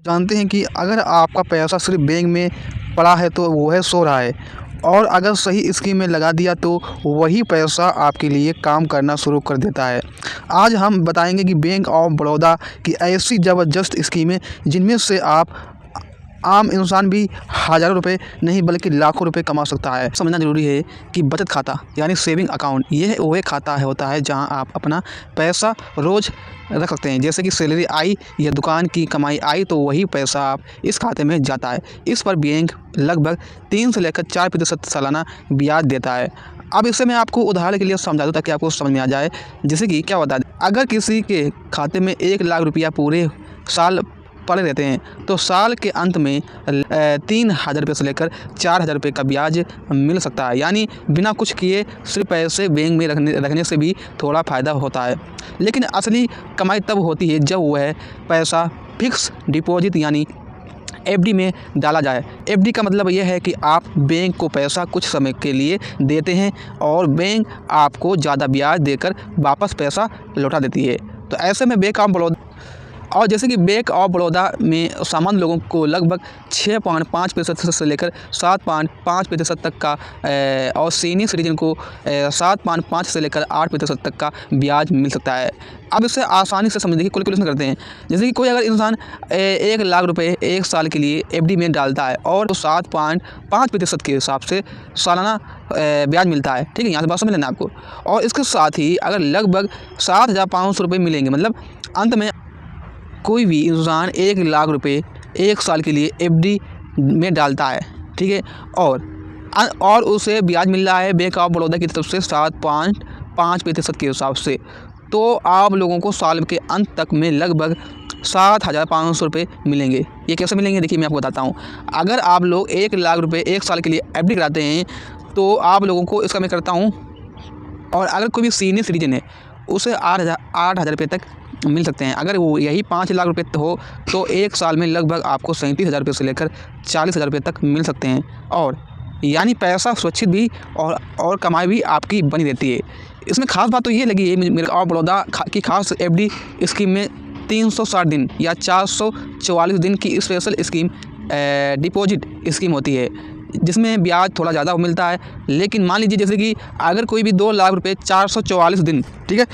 जानते हैं कि अगर आपका पैसा सिर्फ बैंक में पड़ा है तो वो है सो रहा है, और अगर सही स्कीम में लगा दिया तो वही पैसा आपके लिए काम करना शुरू कर देता है। आज हम बताएंगे कि बैंक ऑफ बड़ौदा की ऐसी ज़बरदस्त स्कीमें जिनमें से आप आम इंसान भी हज़ारों रुपए नहीं बल्कि लाखों रुपए कमा सकता है। समझना ज़रूरी है कि बचत खाता यानी सेविंग अकाउंट यह वह खाता होता है जहां आप अपना पैसा रोज़ रख सकते हैं। जैसे कि सैलरी आई या दुकान की कमाई आई तो वही पैसा आप इस खाते में जाता है। इस पर बैंक लगभग 3 से लेकर 4% सालाना ब्याज देता है। अब इससे मैं आपको उदाहरण के लिए समझा दूँ ताकि आपको समझ में आ जाए। जैसे कि क्या होता है, अगर किसी के खाते में 1 लाख रुपया पूरे साल पड़े रहते हैं तो साल के अंत में 3,000 रुपये से लेकर 4,000 रुपये का ब्याज मिल सकता है। यानी बिना कुछ किए सिर्फ पैसे बैंक में रखने से भी थोड़ा फ़ायदा होता है। लेकिन असली कमाई तब होती है जब वह पैसा फिक्स डिपॉजिट यानी एफडी में डाला जाए। एफडी का मतलब यह है कि आप बैंक को पैसा कुछ समय के लिए देते हैं और बैंक आपको ज़्यादा ब्याज देकर वापस पैसा लौटा देती है। तो ऐसे में bank of Baroda bank of Baroda में सामान्य लोगों को लगभग 6.5% से लेकर 7.5% तक का और सीनियर सिटीजन को 7.5 से लेकर 8% तक का ब्याज मिल सकता है। अब इसे आसानी से समझने की कैलकुलेशन करते हैं। जैसे कि कोई अगर इंसान 1 लाख रुपए 1 साल के लिए एफडी में डालता है और 7.5% के हिसाब से सालाना ब्याज मिलता है। ठीक है, यहाँ से बात समझ लेना आपको। और इसके साथ ही अगर लगभग 7,500 रुपये मिलेंगे, मतलब अंत में कोई भी इंसान 1 लाख रुपए 1 साल के लिए एफडी में डालता है, ठीक है, और उसे ब्याज मिल रहा है बैंक ऑफ बड़ौदा की तरफ से 7.5% के हिसाब से, तो आप लोगों को साल के अंत तक में लगभग 7,500 रुपये मिलेंगे। ये कैसे मिलेंगे देखिए मैं आपको बताता हूँ। अगर आप लोग 1 लाख रुपये 1 साल के लिए एफडी कराते हैं तो आप लोगों को इसका मैं करता हूँ, और अगर कोई भी सीनियर सिटीजन है उसे 8,000 रुपये तक मिल सकते हैं। अगर वो यही 5 लाख रुपये हो तो 1 साल में लगभग आपको 37,000 रुपये से लेकर 40,000 रुपये तक मिल सकते हैं। और यानी पैसा सुरक्षित भी और कमाई भी आपकी बनी रहती है। इसमें खास बात तो ये लगी है मेरे ऑफ बड़ौदा की खास एफडी स्कीम में 360 दिन या 444 दिन की स्पेशल स्कीम डिपॉजिट स्कीम होती है, जिसमें ब्याज थोड़ा ज़्यादा मिलता है। लेकिन मान लीजिए जैसे कि अगर कोई भी 2 लाख रुपये 444 दिन, ठीक है,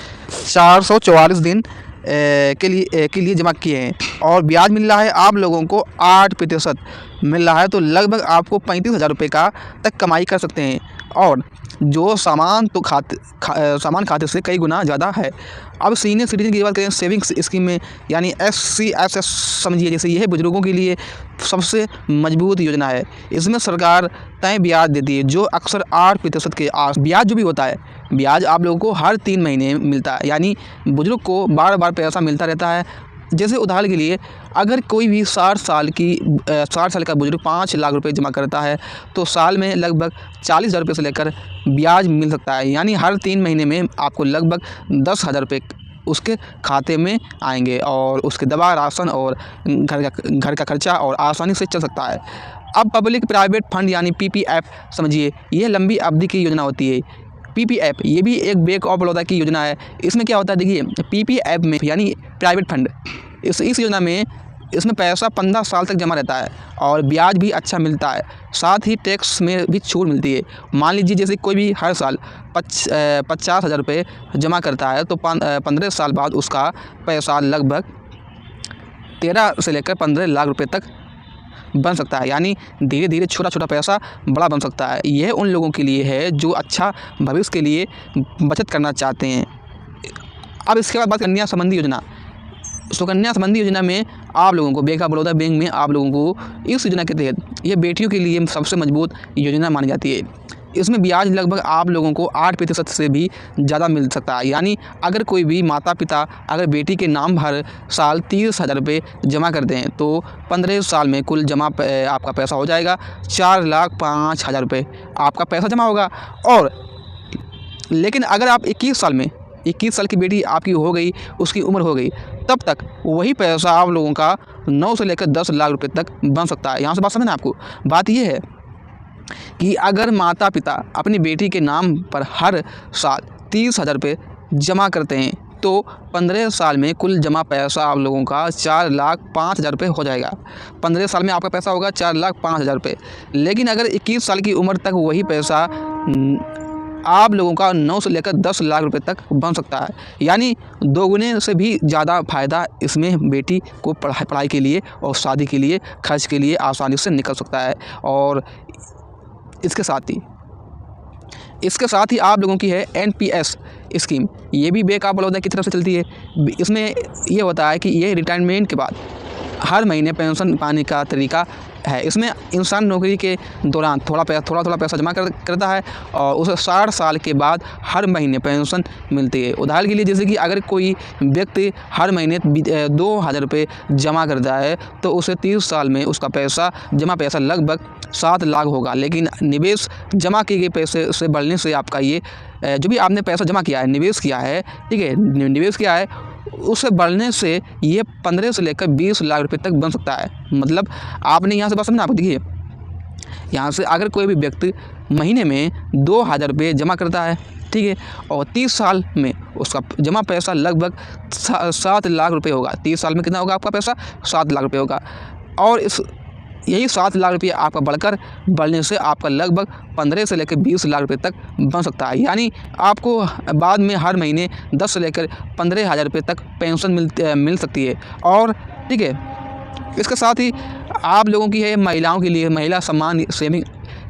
444 दिन के लिए जमा किए हैं और ब्याज मिल रहा है आप लोगों को 8% मिल रहा है, तो लगभग आपको 35,000 रुपये का तक कमाई कर सकते हैं। और जो सामान सामान खाते से कई गुना ज़्यादा है। अब सीनियर सिटीजन की बात करें सेविंग्स स्कीम में, यानी SCSS समझिए, जैसे यह बुजुर्गों के लिए सबसे मजबूत योजना है। इसमें सरकार तय ब्याज देती है जो अक्सर 8% के आस ब्याज जो भी होता है, ब्याज आप लोगों को हर 3 महीने मिलता है। यानी बुजुर्ग को बार बार पैसा मिलता रहता है। जैसे उदाहरण के लिए अगर कोई भी 60 साल का बुजुर्ग 5 लाख रुपए जमा करता है तो साल में लगभग 40,000 रुपये से लेकर ब्याज मिल सकता है। यानी हर 3 महीने में आपको लगभग 10,000 रुपये उसके खाते में आएंगे और उसके दवा, राशन और घर का खर्चा और आसानी से चल सकता है। अब पब्लिक प्राइवेट फंड यानी PPF समझिए, यह लंबी अवधि की योजना होती है। PPF ये भी एक बैंक ऑफ बड़ौदा की योजना है। इसमें क्या होता है देखिए, PPF में यानी प्राइवेट फंड, इस योजना में इसमें पैसा 15 साल तक जमा रहता है और ब्याज भी अच्छा मिलता है, साथ ही टैक्स में भी छूट मिलती है। मान लीजिए जैसे कोई भी हर साल 50,000 रुपये जमा करता है तो 15 साल बाद उसका पैसा लगभग 13 से लेकर 15 लाख रुपये तक बन सकता है। यानी धीरे धीरे छोटा छोटा पैसा बड़ा बन सकता है। यह उन लोगों के लिए है जो अच्छा भविष्य के लिए बचत करना चाहते हैं। अब इसके बाद बात कन्या संबंधी योजना। सुकन्या संबंधी योजना में आप लोगों को बैंक ऑफ बड़ौदा बैंक में आप लोगों को इस योजना के तहत यह बेटियों के लिए सबसे मजबूत योजना मानी जाती है। इसमें ब्याज लगभग आप लोगों को 8% से भी ज़्यादा मिल सकता है। यानी अगर कोई भी माता पिता अगर बेटी के नाम हर साल 30,000 रुपये जमा करते हैं तो 15 साल में कुल जमा आपका पैसा हो जाएगा 4,05,000 रुपये आपका पैसा जमा होगा। और लेकिन अगर आप 21 साल की बेटी आपकी हो गई, उसकी उम्र हो गई, तब तक वही पैसा आप लोगों का 9 से लेकर 10 लाख रुपये तक बन सकता है। यहाँ से बात समझना आपको। बात यह है कि अगर माता पिता अपनी बेटी के नाम पर हर साल 30,000 रुपये जमा करते हैं तो 15 साल में कुल जमा पैसा आप लोगों का 4,05,000 रुपये हो जाएगा। 15 साल में आपका पैसा होगा 4,05,000 रुपये। लेकिन अगर 21 साल की उम्र तक वही पैसा आप लोगों का 9 से लेकर 10 लाख रुपए तक बन सकता है। यानी दोगुने से भी ज़्यादा फ़ायदा इसमें बेटी को पढ़ाई के लिए और शादी के लिए खर्च के लिए आसानी से निकल सकता है। और इसके साथ ही आप लोगों की है NPS स्कीम। ये भी बैंक ऑफ बड़ौदा की तरफ से चलती है। इसमें ये होता है कि ये रिटायरमेंट के बाद हर महीने पेंशन पाने का तरीका है। इसमें इंसान नौकरी के दौरान थोड़ा पैसा जमा करता है और उसे 60 साल के बाद हर महीने पेंशन मिलती है। उदाहरण के लिए जैसे कि अगर कोई व्यक्ति हर महीने 2,000 रुपये जमा करता है तो उसे 30 साल में उसका जमा पैसा लगभग 7 लाख होगा। लेकिन निवेश जमा किए गए पैसे से बढ़ने से आपका ये जो भी आपने पैसा जमा किया है, निवेश किया है, ठीक है, निवेश किया है, उससे बढ़ने से ये 15 से लेकर 20 लाख रुपए तक बन सकता है। मतलब आपने यहाँ से बात समझना, आपको देखिए, यहाँ से अगर कोई भी व्यक्ति महीने में 2,000 रुपये जमा करता है, ठीक है, और 30 साल में उसका जमा पैसा लगभग 7 लाख रुपये होगा। 30 साल में कितना होगा आपका पैसा? 7 लाख रुपये होगा। और यही 7 लाख रुपये आपका बढ़ने से आपका लगभग 15 से लेकर 20 लाख रुपये तक बन सकता है। यानी आपको बाद में हर महीने 10 से लेकर 15,000 रुपये तक पेंशन मिल सकती है। और ठीक है, इसके साथ ही आप लोगों की है महिलाओं के लिए महिला सम्मान सेविंग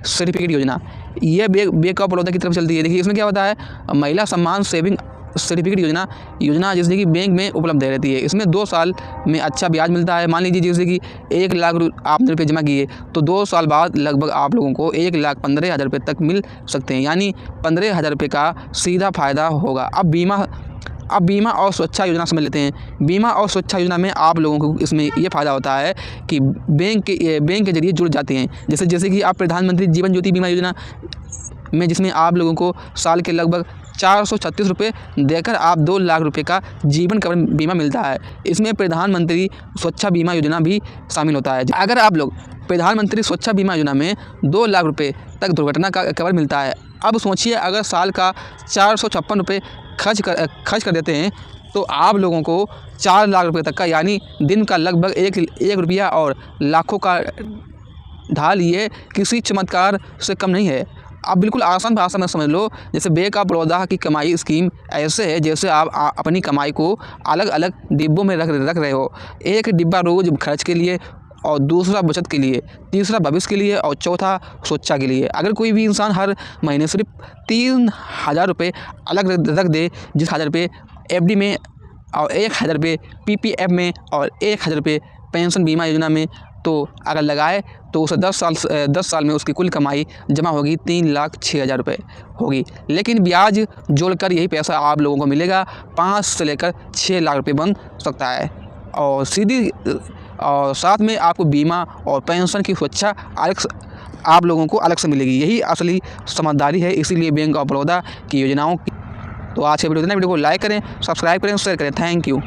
सर्टिफिकेट योजना। ये बैंक ऑफ बड़ौदा की तरफ चलती है। देखिए इसमें क्या होता है, महिला सम्मान सेविंग सर्टिफिकेट योजना जैसे कि बैंक में उपलब्ध रहती है। इसमें 2 साल में अच्छा ब्याज मिलता है। मान लीजिए जैसे कि 1 लाख आपने रुपये जमा किए तो 2 साल बाद लगभग आप लोगों को 1,15,000 रुपये तक मिल सकते हैं। यानी 15,000 रुपये का सीधा फ़ायदा होगा। अब बीमा और सुरक्षा योजना समझ लेते हैं। बीमा और सुरक्षा योजना में आप लोगों को इसमें ये फ़ायदा होता है कि बैंक के जरिए जुड़ जाते हैं। जैसे कि आप प्रधानमंत्री जीवन ज्योति बीमा योजना में, जिसमें आप लोगों को साल के लगभग 436 रुपये देकर आप 2 लाख रुपये का जीवन कवर बीमा मिलता है। इसमें प्रधानमंत्री सुरक्षा बीमा योजना भी शामिल होता है। अगर आप लोग प्रधानमंत्री सुरक्षा बीमा योजना में 2 लाख रुपये तक दुर्घटना का कवर मिलता है। अब सोचिए अगर साल का 456 रुपये खर्च कर देते हैं तो आप लोगों को 4 लाख रुपये तक का, यानी दिन का लगभग 1 रुपया और लाखों का ढाल, ये किसी चमत्कार से कम नहीं है। आप बिल्कुल आसान भाषा में समझ लो, जैसे बैंक ऑफ बड़ौदा की कमाई स्कीम ऐसे है जैसे आप अपनी कमाई को अलग अलग डिब्बों में रख रहे हो। एक डिब्बा रोज़ खर्च के लिए, और दूसरा बचत के लिए, तीसरा भविष्य के लिए, और चौथा सुरक्षा के लिए। अगर कोई भी इंसान हर महीने सिर्फ 3,000 रुपये अलग रख दे, जिस 1,000 रुपये FD में और 1,000 रुपये PPF में और 1,000 रुपये पेंशन बीमा योजना में तो अगर लगाए तो उसे 10 साल में उसकी कुल कमाई जमा होगी 3,06,000 रुपये होगी। लेकिन ब्याज जोड़कर यही पैसा आप लोगों को मिलेगा 5 से लेकर 6 लाख रुपये बन सकता है। और साथ में आपको बीमा और पेंशन की सुरक्षा आप लोगों को अलग से मिलेगी। यही असली समझदारी है। इसीलिए बैंक ऑफ बड़ौदा की योजनाओं की। तो आज के वीडियो को लाइक करें, सब्सक्राइब करें, शेयर करें। Thank you.